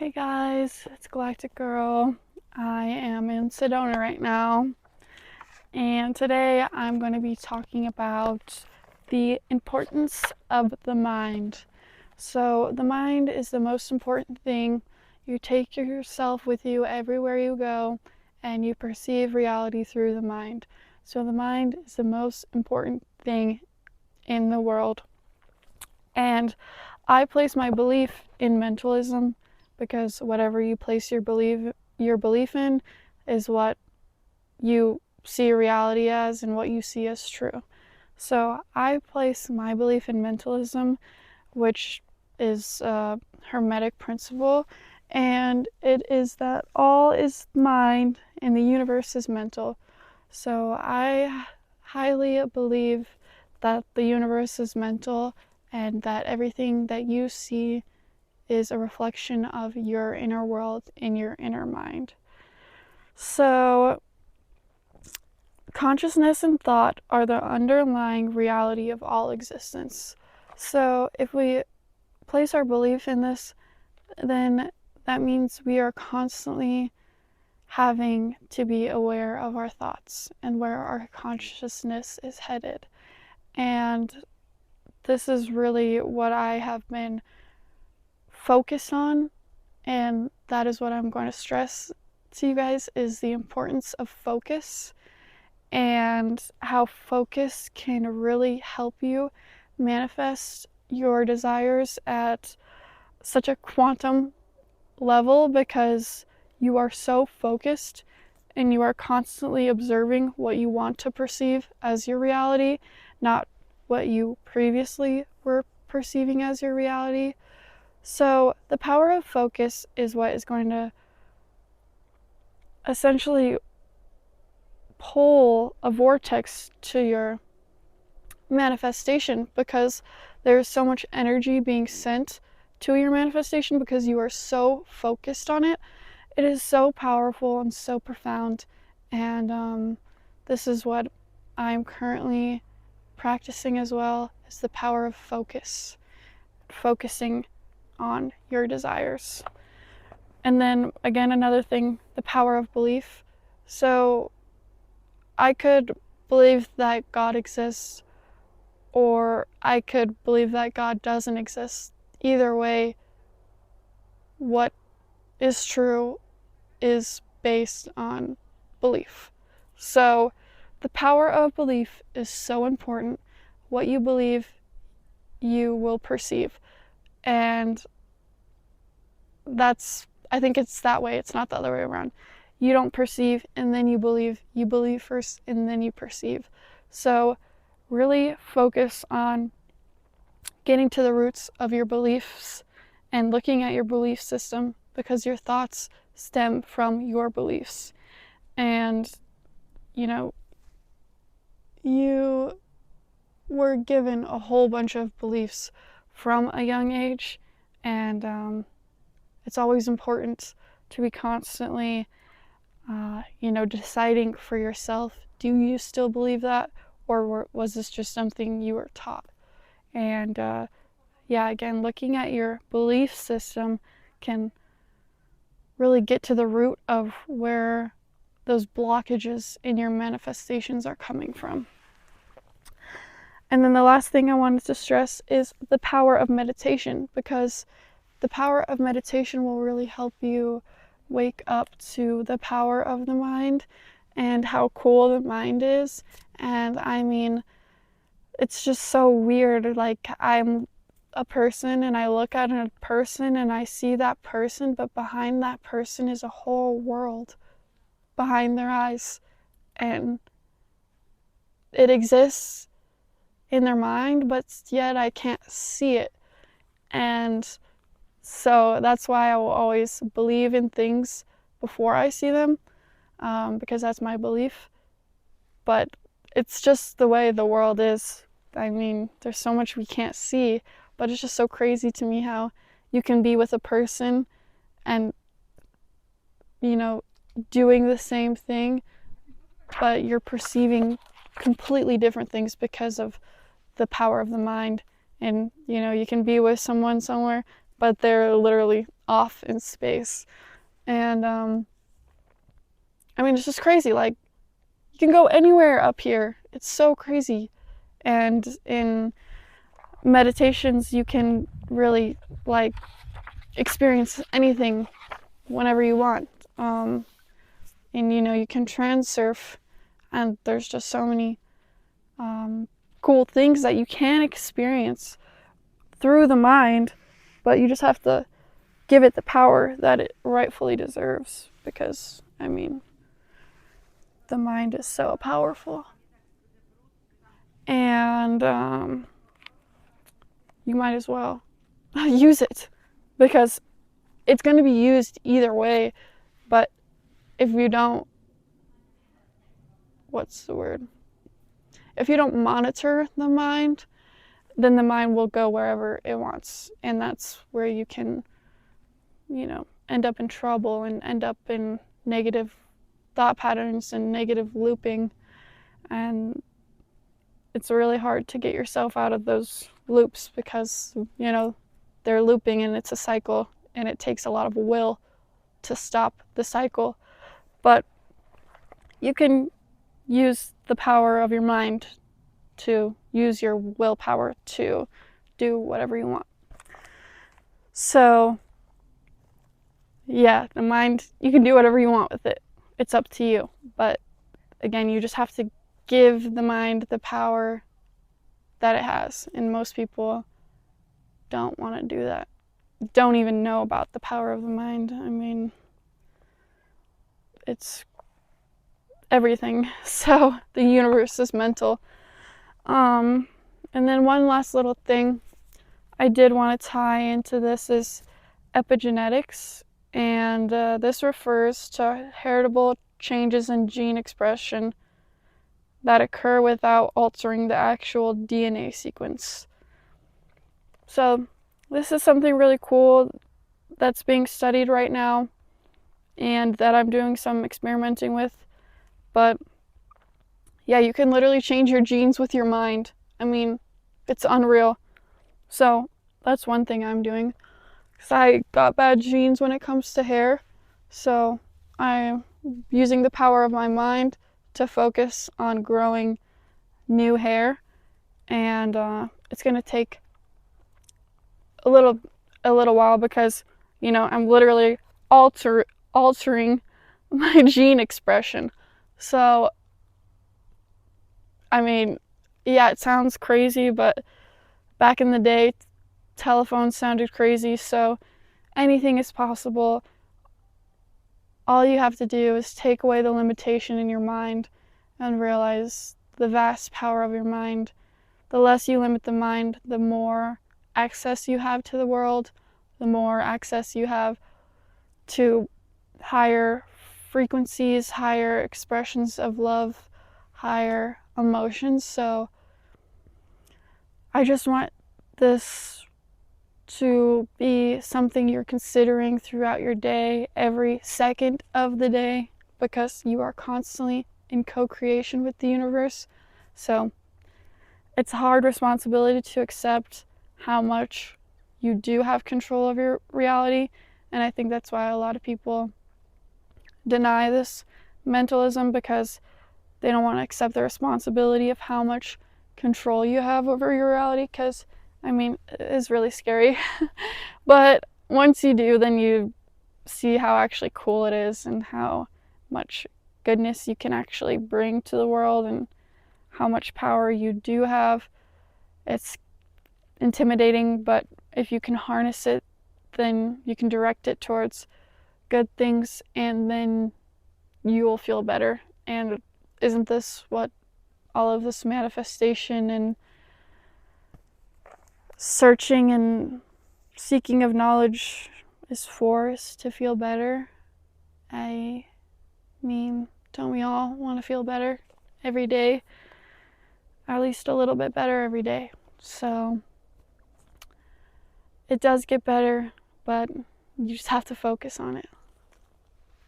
Hey guys, it's Galactic Girl. I am in Sedona right now, and today I'm going to be talking about the importance of the mind. So, the mind is the most important thing. You take yourself with you everywhere you go, and you perceive reality through the mind. So, the mind is the most important thing in the world. And I place my belief in mentalism because whatever you place your belief in is what you see reality as and what you see as true. So I place my belief in mentalism, which is a Hermetic principle, and it is that all is mind and the universe is mental. So I highly believe that the universe is mental and that everything that you see is a reflection of your inner world in your inner mind. So, consciousness and thought are the underlying reality of all existence. So, if we place our belief in this, then that means we are constantly having to be aware of our thoughts and where our consciousness is headed. And this is really what I have been focused on, and that is what I'm going to stress to you guys, is the importance of focus and how focus can really help you manifest your desires at such a quantum level, because you are so focused and you are constantly observing what you want to perceive as your reality, not what you previously were perceiving as your reality. So the power of focus is what is going to essentially pull a vortex to your manifestation, because there's so much energy being sent to your manifestation because you are so focused on it. It is so powerful and so profound, and this is what I'm currently practicing as well, is the power of focusing on your desires. And then again, another thing, the power of belief. So I could believe that God exists, or I could believe that God doesn't exist. Either way, what is true is based on belief. So the power of belief is so important. What you believe, you will perceive. And I think it's that way. It's not the other way around. You don't perceive and then you believe first and then you perceive. So really focus on getting to the roots of your beliefs and looking at your belief system, because your thoughts stem from your beliefs. And you were given a whole bunch of beliefs from a young age, and it's always important to be constantly, deciding for yourself, do you still believe that, or was this just something you were taught? And again, looking at your belief system can really get to the root of where those blockages in your manifestations are coming from. And then the last thing I wanted to stress is the power of meditation, because the power of meditation will really help you wake up to the power of the mind and how cool the mind is. And I mean, it's just so weird. Like, I'm a person and I look at a person and I see that person, but behind that person is a whole world behind their eyes. And it exists in their mind, but yet I can't see it. And so that's why I will always believe in things before I see them, because that's my belief. But it's just the way the world is. I mean, there's so much we can't see, but it's just so crazy to me how you can be with a person and, doing the same thing, but you're perceiving completely different things because of the power of the mind. And, you can be with someone somewhere, but they're literally off in space. And I mean, it's just crazy. Like, you can go anywhere up here. It's so crazy. And in meditations, you can really like experience anything whenever you want. And you can transurf, and there's just so many cool things that you can experience through the mind, but you just have to give it the power that it rightfully deserves, because I mean, the mind is so powerful. And you might as well use it, because it's going to be used either way. But if you don't, if you don't monitor the mind, then the mind will go wherever it wants. And that's where you can, end up in trouble and end up in negative thought patterns and negative looping. And it's really hard to get yourself out of those loops, because, they're looping and it's a cycle, and it takes a lot of will to stop the cycle. But you can use the power of your mind to use your willpower to do whatever you want. So, yeah, the mind, you can do whatever you want with it. It's up to you. But again, you just have to give the mind the power that it has. And most people don't want to do that. Don't even know about the power of the mind. I mean, it's everything. So the universe is mental. And then one last little thing I did want to tie into this is epigenetics. And this refers to heritable changes in gene expression that occur without altering the actual DNA sequence. So this is something really cool that's being studied right now, and that I'm doing some experimenting with. But yeah, you can literally change your genes with your mind. I mean, it's unreal. So that's one thing I'm doing, because I got bad genes when it comes to hair. So I'm using the power of my mind to focus on growing new hair. And it's going to take a little while, because I'm literally altering my gene expression. So I mean, yeah, it sounds crazy, but back in the day, telephones sounded crazy. So anything is possible. All you have to do is take away the limitation in your mind and realize the vast power of your mind. The less you limit the mind, the more access you have to the world, the more access you have to higher frequencies, higher expressions of love, higher emotions. So I just want this to be something you're considering throughout your day, every second of the day, because you are constantly in co-creation with the universe. So it's a hard responsibility to accept how much you do have control of your reality. And I think that's why a lot of people deny this mentalism, because they don't want to accept the responsibility of how much control you have over your reality, because I mean, it is really scary. But once you do, then you see how actually cool it is, and how much goodness you can actually bring to the world, and how much power you do have. It's intimidating, but if you can harness it, then you can direct it towards good things, and then you will feel better. And isn't this what all of this manifestation and searching and seeking of knowledge is for, is to feel better? I mean, don't we all want to feel better every day? At least a little bit better every day. So it does get better, but you just have to focus on it.